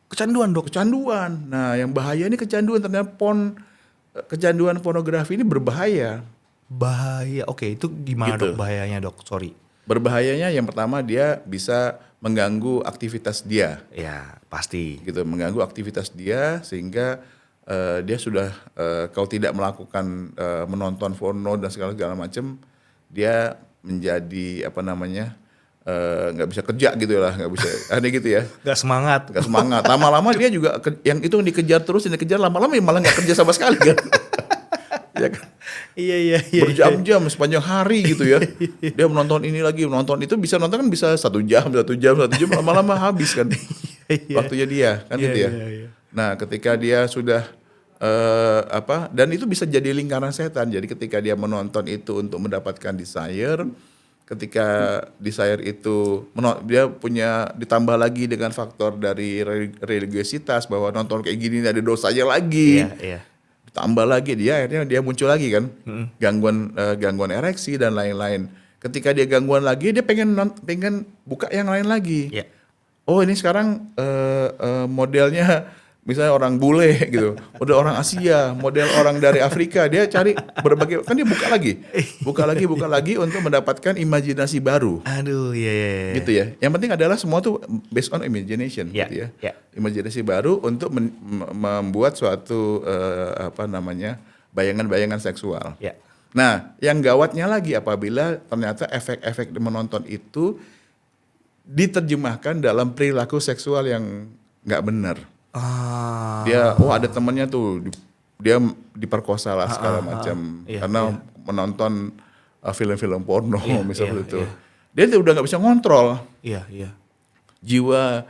kecanduan dok. Kecanduan. Nah, yang bahaya ini kecanduan. Ternyata kecanduan pornografi ini berbahaya. Bahaya. Oke, itu gimana Gitu. dok bahayanya dok? Sorry. Berbahayanya yang pertama dia bisa mengganggu aktivitas dia. Ya pasti. Gitu, mengganggu aktivitas dia sehingga dia sudah kalau tidak melakukan menonton porno dan segala macam, dia menjadi nggak bisa kerja gitu lah, nggak bisa aneh gitu ya. Gak semangat. Gak semangat. Lama-lama dia juga yang itu dikejar terus, dikejar lama-lama malah nggak kerja sama sekali kan. Ya kan? Iya. Berjam-jam sepanjang hari gitu ya. Dia menonton ini lagi, menonton itu bisa nonton kan bisa 1 jam, lama-lama habis kan. Waktunya dia kan gitu ya. Iya. Nah, ketika dia sudah dan itu bisa jadi lingkaran setan. Jadi ketika dia menonton itu untuk mendapatkan desire, ketika desire itu dia punya ditambah lagi dengan faktor dari religiositas bahwa nonton kayak gini ada dosanya lagi. Iya. Ditambah lagi akhirnya dia muncul lagi kan. Gangguan ereksi dan lain-lain. Ketika dia gangguan lagi dia pengen buka yang lain lagi. Iya. Oh, ini sekarang modelnya misalnya orang bule gitu, model orang Asia, model orang dari Afrika, dia cari berbagai, kan dia buka lagi untuk mendapatkan imajinasi baru. Aduh, iya. Gitu ya. Yang penting adalah semua tuh based on imagination Iya, gitu ya. iya. Imajinasi baru untuk membuat suatu bayangan-bayangan seksual. Ya. Nah, yang gawatnya lagi apabila ternyata efek-efek menonton itu diterjemahkan dalam perilaku seksual yang nggak benar. Dia, ada temennya tuh, dia diperkosa lah segala macam karena menonton film-film porno misalnya itu. Dia tuh udah nggak bisa ngontrol. Iya. Jiwa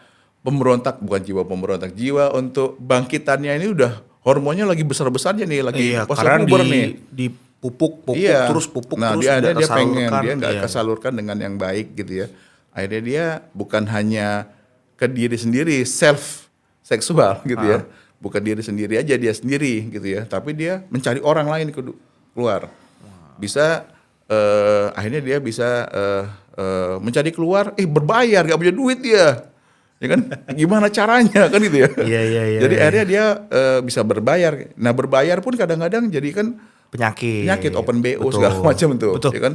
untuk bangkitannya ini udah hormonnya lagi besar-besarnya nih, lagi karena puber nih. dipupuk terus pupuk nah, terus dia pengen, tersalurkan. dia nggak kesalurkan dengan yang baik gitu ya. Akhirnya dia bukan hanya ke diri sendiri, self seksual gitu ya. Bukan diri sendiri aja, dia sendiri gitu ya. Tapi dia mencari orang lain keluar. Bisa akhirnya dia bisa mencari keluar, berbayar, gak punya duit dia. Ya kan, gimana caranya kan gitu ya. Iya. Jadi akhirnya dia bisa berbayar. Nah, berbayar pun kadang-kadang jadi kan penyakit open BO segala macam tuh. Betul. Ya kan?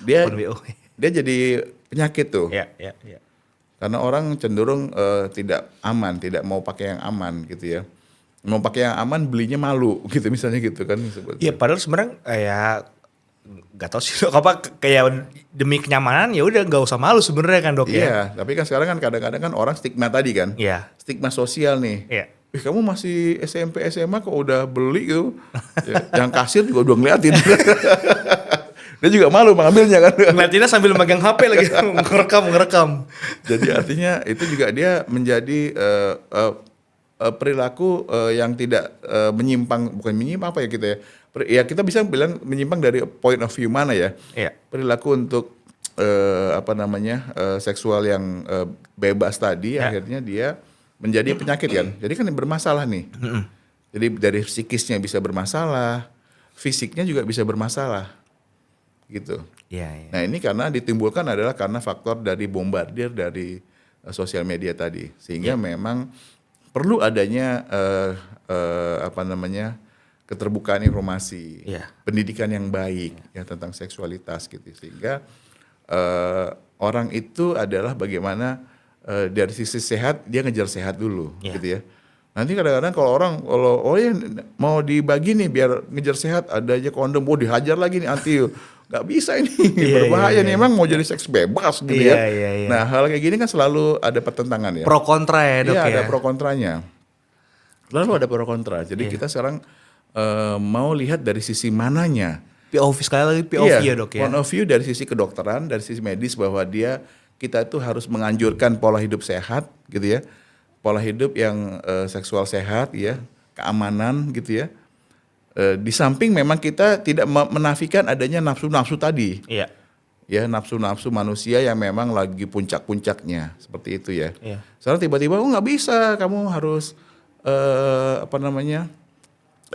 Dia Open BO. dia jadi penyakit tuh. Iya. Karena orang cenderung tidak aman, tidak mau pakai yang aman gitu ya. Mau pakai yang aman belinya malu gitu misalnya gitu kan. Iya, padahal sebenarnya nggak tahu sih dok, apa kayak demi kenyamanan ya udah nggak usah malu sebenarnya kan dok ya. Iya, tapi kan sekarang kan kadang-kadang kan orang stigma tadi kan. Iya. Stigma sosial nih. Iya. Kamu masih SMP SMA kok udah beli gitu. Yang kasir juga udah ngeliatin. Dia juga malu mengambilnya kan. Ngeliatinnya sambil megang HP lagi ngerekam. Jadi artinya itu juga dia menjadi perilaku yang tidak bukan menyimpang apa ya kita ya. Ya kita bisa bilang menyimpang dari point of view mana ya. Iya. Perilaku untuk seksual yang bebas tadi akhirnya dia menjadi penyakit kan. Jadi kan bermasalah nih. Jadi dari psikisnya bisa bermasalah, fisiknya juga bisa bermasalah. Gitu. Iya. Nah, ini karena ditimbulkan adalah karena faktor dari bombardir dari sosial media tadi. Sehingga memang perlu adanya keterbukaan informasi, pendidikan yang baik ya tentang seksualitas gitu. Sehingga orang itu adalah bagaimana dari sisi sehat dia ngejar sehat dulu gitu ya. Nanti kadang-kadang kalau mau dibagi nih biar ngejar sehat ada aja kondom, dihajar lagi nih anti, nggak bisa ini berbahaya nih, emang mau jadi seks bebas gitu ya. Nah hal kayak gini kan selalu ada pertentangan ya. Pro kontra ya dok ya. Iya ada pro kontranya. Lalu ada pro kontra. Jadi kita sekarang mau lihat dari sisi mananya. POV sekali lagi POV ya dok ya. Point of view dari sisi kedokteran, dari sisi medis bahwa kita itu harus menganjurkan pola hidup sehat gitu ya. Pola hidup yang seksual sehat ya, keamanan gitu ya. Di samping memang kita tidak menafikan adanya nafsu-nafsu tadi. Iya. Ya, nafsu-nafsu manusia yang memang lagi puncak-puncaknya seperti itu ya. Iya. Sekarang tiba-tiba nggak bisa, kamu harus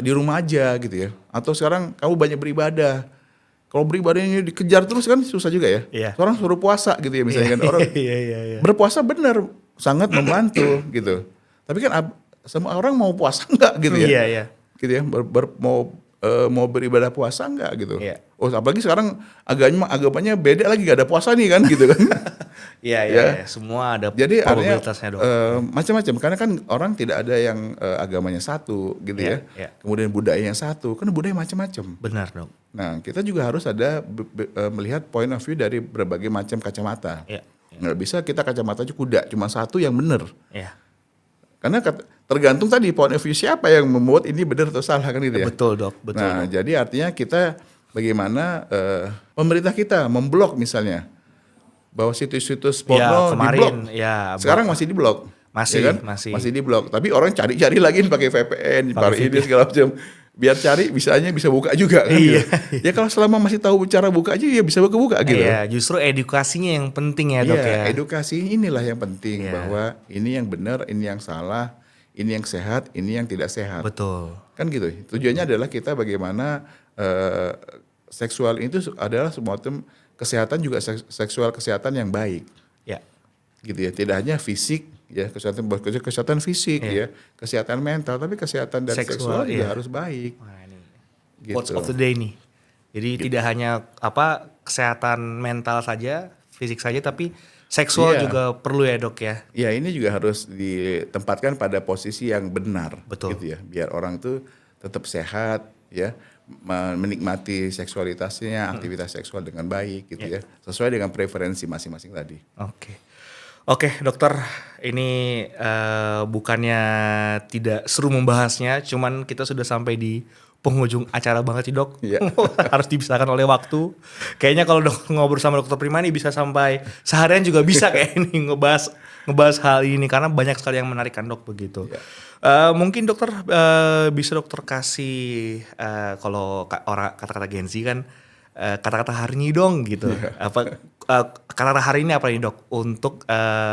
di rumah aja gitu ya. Atau sekarang kamu banyak beribadah. Kalau beribadahnya dikejar terus kan susah juga ya. Iya. Orang suruh puasa gitu ya misalnya kan orang. Iya. Berpuasa benar sangat membantu gitu. Tapi kan semua orang mau puasa enggak gitu ya. Iya. Gitu ya, mau beribadah puasa enggak gitu. Iya. Oh, apalagi sekarang agamanya beda lagi, gak ada puasa nih kan gitu kan. Iya. Semua ada Jadi artinya probabilitasnya dok. macam-macam karena kan orang tidak ada yang agamanya satu gitu ya. Iya. Kemudian budayanya satu, kan budaya macam-macam. Benar dok. Nah, kita juga harus ada melihat point of view dari berbagai macam kacamata. Iya. Nggak bisa kita kacamata kuda, cuma satu yang benar. Iya. Karena tergantung tadi point of view siapa yang membuat ini benar atau salah kan gitu ya. Betul dok. Nah, jadi artinya kita bagaimana pemerintah kita memblok misalnya bahwa situs-situs porno diblok. Ya, sekarang masih diblok. Masih, ya kan? Masih diblok. Tapi orang cari-cari lagi pakai VPN, pakai ini segala macam. Biar cari bisa buka juga kan. Iya. Gitu. Ya kalau selama masih tahu cara buka aja ya bisa buka gitu. Iya, justru edukasinya yang penting ya dok ya. Edukasi inilah yang penting bahwa ini yang benar, ini yang salah, ini yang sehat, ini yang tidak sehat. Betul. Kan gitu. Tujuannya adalah kita bagaimana seksual itu adalah semacam kesehatan juga seksual kesehatan yang baik. Ya. Gitu ya. Tidak hanya fisik ya, kesehatan fisik ya, kesehatan mental, tapi kesehatan dan seksual juga harus baik. Wah, ini Gitu. quotes of the day nih. Jadi tidak hanya kesehatan mental saja, fisik saja, tapi seksual juga perlu ya dok ya. Ya ini juga harus ditempatkan pada posisi yang benar, Betul. gitu ya, biar orang tuh tetap sehat ya, menikmati seksualitasnya, aktivitas seksual dengan baik gitu ya, sesuai dengan preferensi masing-masing tadi. Oke dokter, ini bukannya tidak seru membahasnya, cuman kita sudah sampai di penghujung acara banget sih dok. Iya. Harus dipisahkan oleh waktu. Kayaknya kalau ngobrol sama dokter Prima nih bisa sampai seharian juga bisa kayak ini ngebahas hal ini karena banyak sekali yang menarik kan dok begitu. Iya. Mungkin dokter bisa dokter kasih kalau orang kata-kata Gen Z kan kata-kata hari ini dong gitu. Kata-kata hari ini apa nih dok untuk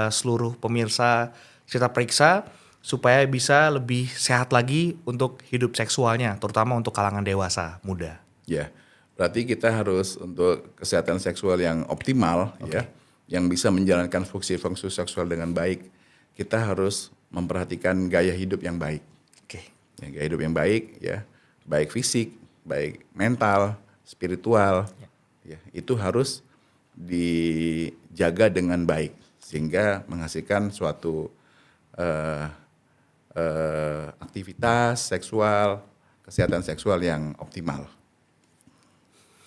seluruh pemirsa Cerita Periksa supaya bisa lebih sehat lagi untuk hidup seksualnya, terutama untuk kalangan dewasa muda. Ya, berarti kita harus untuk kesehatan seksual yang optimal ya, yang bisa menjalankan fungsi-fungsi seksual dengan baik, kita harus memperhatikan gaya hidup yang baik. Ya, gaya hidup yang baik ya, baik fisik, baik mental, spiritual, ya, itu harus dijaga dengan baik sehingga menghasilkan suatu aktivitas seksual, kesehatan seksual yang optimal.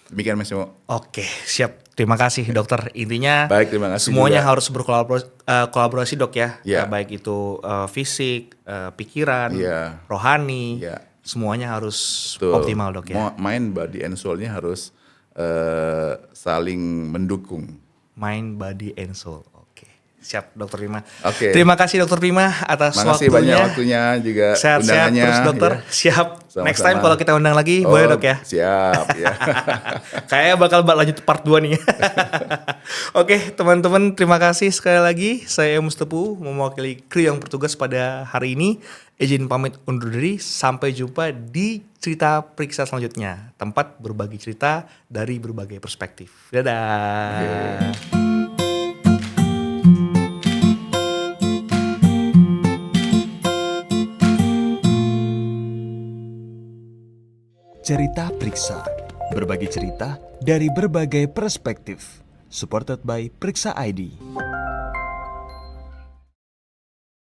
Demikian Mas Mo. Oke, siap. Terima kasih dokter. Intinya Baik, terima kasih semuanya juga. harus berkolaborasi dok ya. Ya. Baik itu fisik, pikiran, Ya. rohani, Ya. semuanya harus Betul. optimal dok ya. Mind, body, and soul-nya harus saling mendukung. Mind, body, and soul. Oke, siap dokter Prima. Oke. Terima kasih dokter Prima atas Makasih waktunya. banyak waktunya juga Sehat-sehat undangannya. terus dokter. Ya. Siap. Sama-sama. Next time kalau kita undang lagi boleh dok ya. Siap ya. Kayaknya bakal lanjut part 2 nih. Oke teman-teman, terima kasih sekali lagi. Saya Mustepu mewakili kru yang bertugas pada hari ini. Izin pamit undur diri. Sampai jumpa di Cerita Periksa selanjutnya. Tempat berbagi cerita dari berbagai perspektif. Dadah. Cerita Periksa, berbagi cerita dari berbagai perspektif. Supported by Periksa ID.